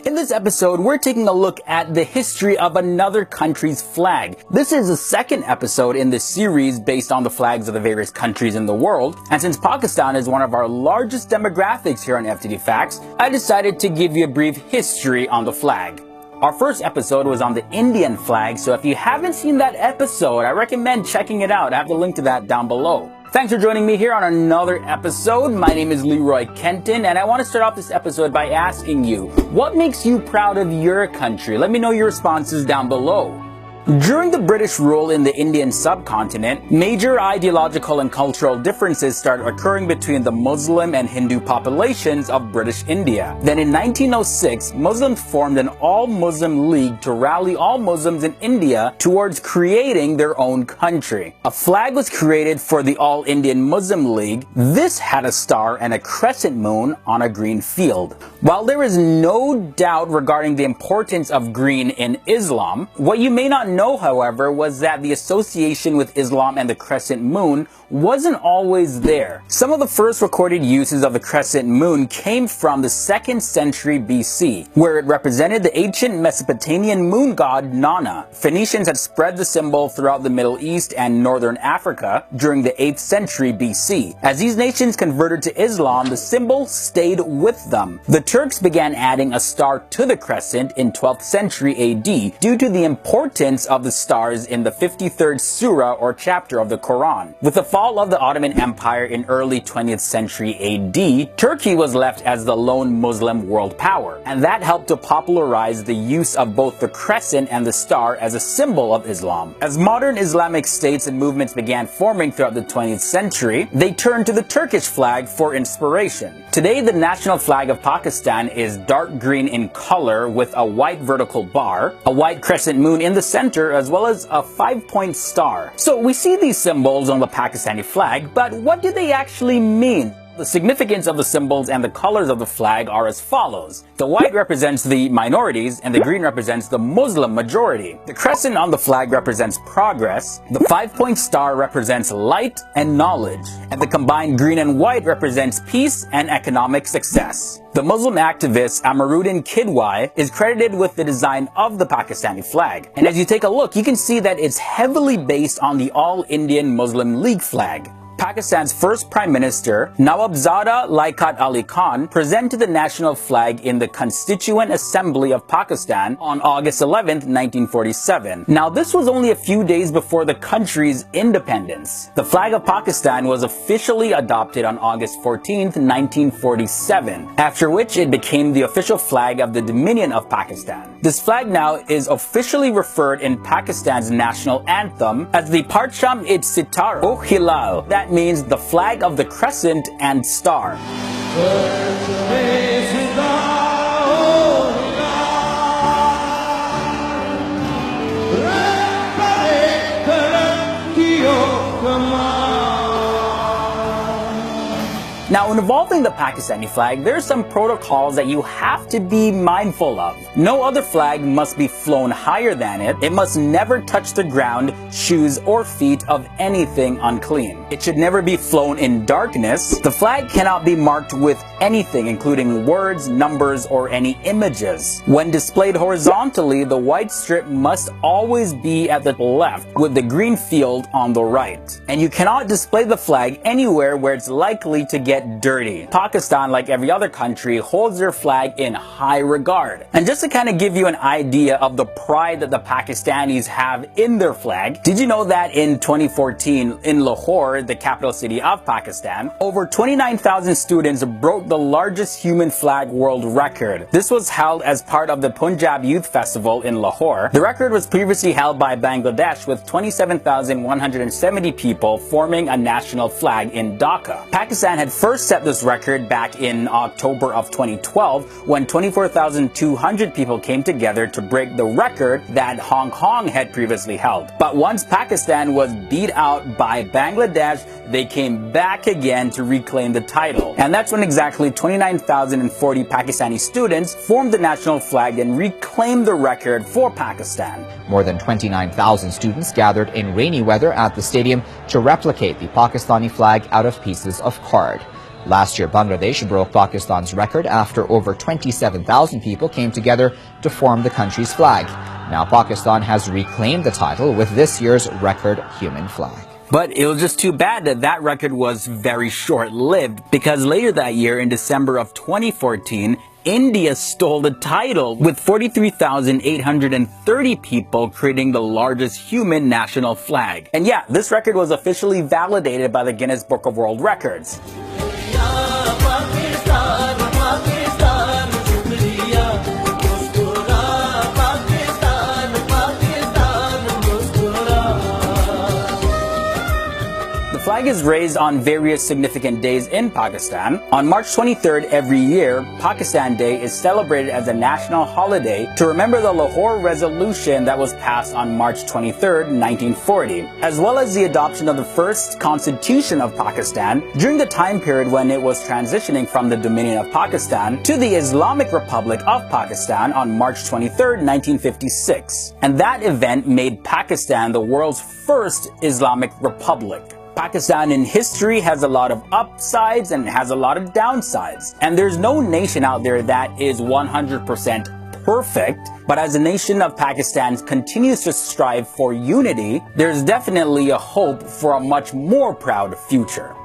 In this episode, we're taking a look at the history of another country's flag. This is the second episode in this series based on the flags of the various countries in the world. And since Pakistan is one of our largest demographics here on FTD Facts, I decided to give you a brief history on the flag. Our first episode was on the Indian flag, so if you haven't seen that episode, I recommend checking it out. I have the link to that down below. Thanks for joining me here on another episode. My name is Leroy Kenton, and I want to start off this episode by asking you, what makes you proud of your country? Let me know your responses down below. During the British rule in the Indian subcontinent, major ideological and cultural differences started occurring between the Muslim and Hindu populations of British India. Then in 1906, Muslims formed an all-Muslim league to rally all Muslims in India towards creating their own country. A flag was created for the All-Indian Muslim League. This had a star and a crescent moon on a green field. While there is no doubt regarding the importance of green in Islam, what you may not know, however, was that the association with Islam and the crescent moon wasn't always there. Some of the first recorded uses of the crescent moon came from the 2nd century BC, where it represented the ancient Mesopotamian moon god Nana. Phoenicians had spread the symbol throughout the Middle East and northern Africa during the 8th century BC. As these nations converted to Islam, the symbol stayed with them. The Turks began adding a star to the crescent in 12th century AD due to the importance of the stars in the 53rd surah or chapter of the Quran. With the fall of the Ottoman Empire in early 20th century AD, Turkey was left as the lone Muslim world power, and that helped to popularize the use of both the crescent and the star as a symbol of Islam. As modern Islamic states and movements began forming throughout the 20th century, they turned to the Turkish flag for inspiration. Today, the national flag of Pakistan is dark green in color with a white vertical bar, a white crescent moon in the center, as well as a 5-point star. So we see these symbols on the Pakistani flag, but what do they actually mean? The significance of the symbols and the colors of the flag are as follows. The white represents the minorities and the green represents the Muslim majority. The crescent on the flag represents progress. The 5-point star represents light and knowledge. And the combined green and white represents peace and economic success. The Muslim activist Amaruddin Kidwai is credited with the design of the Pakistani flag. And as you take a look, you can see that it's heavily based on the All-Indian Muslim League flag. Pakistan's first Prime Minister, Nawabzada Liaquat Ali Khan, presented the national flag in the Constituent Assembly of Pakistan on August 11, 1947. Now, this was only a few days before the country's independence. The flag of Pakistan was officially adopted on August 14, 1947, after which it became the official flag of the Dominion of Pakistan. This flag now is officially referred in Pakistan's national anthem as the Parcham-i-Sitar-o-Hilal. That means the flag of the crescent and star. Now, in evolving the Pakistani flag, there are some protocols that you have to be mindful of. No other flag must be flown higher than it. It must never touch the ground, shoes, or feet of anything unclean. It should never be flown in darkness. The flag cannot be marked with anything, including words, numbers, or any images. When displayed horizontally, the white strip must always be at the left, with the green field on the right. And you cannot display the flag anywhere where it's likely to get dirty. Pakistan, like every other country, holds their flag in high regard. And just to kind of give you an idea of the pride that the Pakistanis have in their flag, did you know that in 2014 in Lahore, the capital city of Pakistan, over 29,000 students broke the largest human flag world record. This was held as part of the Punjab Youth Festival in Lahore. The record was previously held by Bangladesh with 27,170 people forming a national flag in Dhaka. Pakistan had first set this record back in October of 2012 when 24,200 people came together to break the record that Hong Kong had previously held. But once Pakistan was beat out by Bangladesh, they came back again to reclaim the title. And that's when exactly 29,040 Pakistani students formed the national flag and reclaimed the record for Pakistan. More than 29,000 students gathered in rainy weather at the stadium to replicate the Pakistani flag out of pieces of card. Last year, Bangladesh broke Pakistan's record after over 27,000 people came together to form the country's flag. Now Pakistan has reclaimed the title with this year's record human flag. But it was just too bad that that record was very short-lived, because later that year, in December of 2014, India stole the title with 43,830 people creating the largest human national flag. And yeah, this record was officially validated by the Guinness Book of World Records. The flag is raised on various significant days in Pakistan. On March 23rd every year, Pakistan Day is celebrated as a national holiday to remember the Lahore Resolution that was passed on March 23rd, 1940, as well as the adoption of the first constitution of Pakistan during the time period when it was transitioning from the Dominion of Pakistan to the Islamic Republic of Pakistan on March 23rd, 1956. And that event made Pakistan the world's first Islamic Republic. Pakistan in history has a lot of upsides and has a lot of downsides. And there's no nation out there that is 100% perfect. But as the nation of Pakistan continues to strive for unity, there's definitely a hope for a much more proud future.